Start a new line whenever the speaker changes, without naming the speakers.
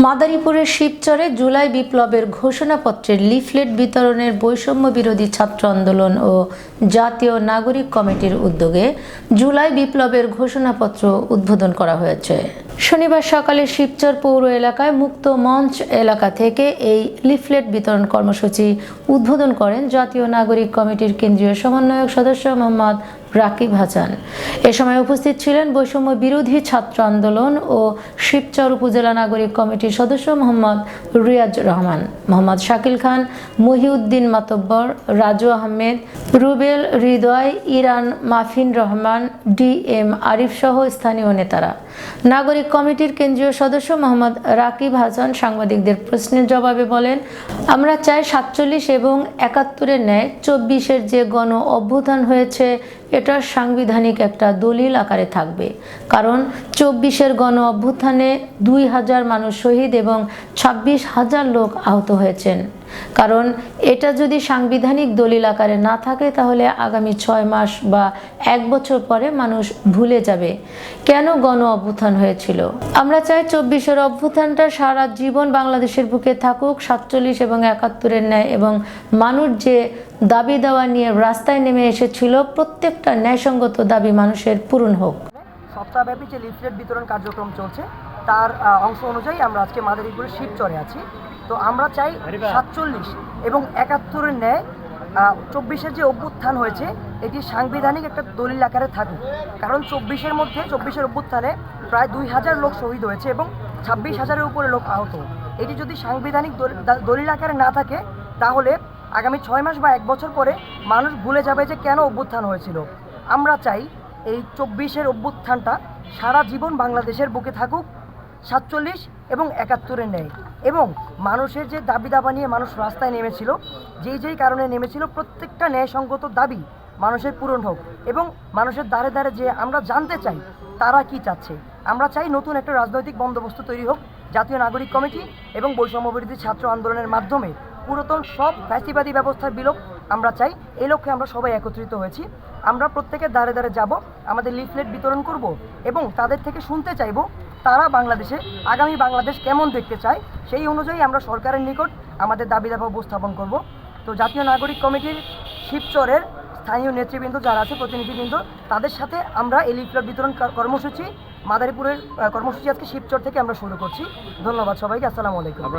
মাদারীপুরের শিবচরে জুলাই বিপ্লবের ঘোষণাপত্রের লিফলেট বিতরণের বৈষম্য বিরোধী ছাত্র আন্দোলন ও জাতীয় নাগরিক কমিটির উদ্যোগে জুলাই বিপ্লবের ঘোষণাপত্র উদ্বোধন করা হয়েছে। শনিবার সকালে শিবচর পৌর এলাকায় মুক্ত মঞ্চ এলাকা থেকে এই লিফলেট বিতরণ কর্মসূচি উদ্বোধন করেন জাতীয় নাগরিক কমিটির কেন্দ্রীয় সমন্বয়ক সদস্য মোহাম্মদ রাকিব হাসান। এ সময় উপস্থিত ছিলেন বৈষম্য বিরোধী ছাত্র আন্দোলন ও শিবচর উপজেলা নাগরিক কমিটির সদস্য মোহাম্মদ রিয়াজ রহমান, মোহাম্মদ শাকিল খান, মহিউদ্দিন মাতব্বর, রাজু আহমেদ, রুবেল হৃদয়, ইরান, মাফিন রহমান, DM আরিফ সহ স্থানীয় নেতারা। নাগরিক কমিটির কেন্দ্রীয় সদস্য মোহাম্মদ রাকিব হাসান সাংবাদিকদের প্রশ্নের জবাবে বলেন, আমরা চাই 47 এবং 71-এর ন্যায় 24-এর যে গণ অভ্যুত্থান হয়েছে এটা সাংবিধানিক একটা দলিল আকারে থাকবে, কারণ 24-এর গণ অভ্যুত্থানে 2000 মানুষ শহীদ এবং 26,000 লোক আহত হয়েছেন। কারণ এটা যদি সাংবিধানিক দলিল আকারে না থাকে তাহলে আগামী 6 মাস বা 1 বছর পরে মানুষ ভুলে যাবে কেন গণ অভ্যুত্থান হয়েছিল। আমরা চাই 24-এর অভ্যুত্থানটা সারা জীবন বাংলাদেশের বুকে থাকুক, 47 এবং 71-এর ন্যায় এবং মানুষ যে দাবি দেওয়া নিয়ে রাস্তায় নেমে এসেছিল প্রত্যেকটা ন্যায়সঙ্গত দাবি মানুষের পূরণ হোক।
সপ্তাহব্যাপী যে লিফলেট বিতরণ কার্যক্রম চলছে তার অংশ অনুযায়ী আমরা আজকে মাদারীপুরের শিবচরে আছি। তো আমরা চাই 47 এবং 71-এর ন্যায় 24-এর যে অভ্যুত্থান হয়েছে এটি সাংবিধানিক একটা দলিল আকারে থাকুক, কারণ 24-এর অভ্যুত্থানে প্রায় 2000 লোক শহীদ হয়েছে এবং 26,000-এর উপরে লোক আহত। এটি যদি সাংবিধানিক দলিল আকারে না থাকে তাহলে আগামী 6 মাস বা 1 বছর পরে মানুষ ভুলে যাবে যে কেন অভ্যুত্থান হয়েছিল। আমরা চাই এই 24-এর অভ্যুত্থানটা সারা জীবন বাংলাদেশের বুকে থাকুক, 47 এবং 71-এর ন্যায়, এবং মানুষের যে দাবি দাবা নিয়ে মানুষ রাস্তায় নেমেছিল, যেই কারণে নেমেছিল প্রত্যেকটা ন্যায়সঙ্গত দাবি মানুষের পূরণ হোক, এবং মানুষের দ্বারে দ্বারে যে আমরা জানতে চাই তারা কি চাচ্ছে। আমরা চাই নতুন একটা রাজনৈতিক বন্দোবস্ত তৈরি হোক জাতীয় নাগরিক কমিটি এবং বৈষম্য বিরোধী ছাত্র আন্দোলনের মাধ্যমে পুরাতন সব ফ্যাসিবাদী ব্যবস্থার বিলোপ আমরা চাই। এই লক্ষ্যে আমরা সবাই একত্রিত হয়েছি। আমরা প্রত্যেকের দ্বারে দ্বারে যাব, আমাদের লিফলেট বিতরণ করব এবং তাদের থেকে শুনতে চাইব তারা বাংলাদেশে আগামী বাংলাদেশ কেমন দেখতে চায়। সেই অনুযায়ী আমরা সরকারের নিকট আমাদের দাবি দাবা উপস্থাপন করব। তো জাতীয় নাগরিক কমিটির শিবচরের স্থানীয় নেতৃবৃন্দ যারা আছে, প্রতিনিধিবৃন্দ, তাদের সাথে আমরা এই লিফলেট বিতরণ কর্মসূচি মাদারীপুরের কর্মসূচি আজকে শিবচর থেকে আমরা শুরু করছি। ধন্যবাদ সবাইকে। আসসালামু আলাইকুম।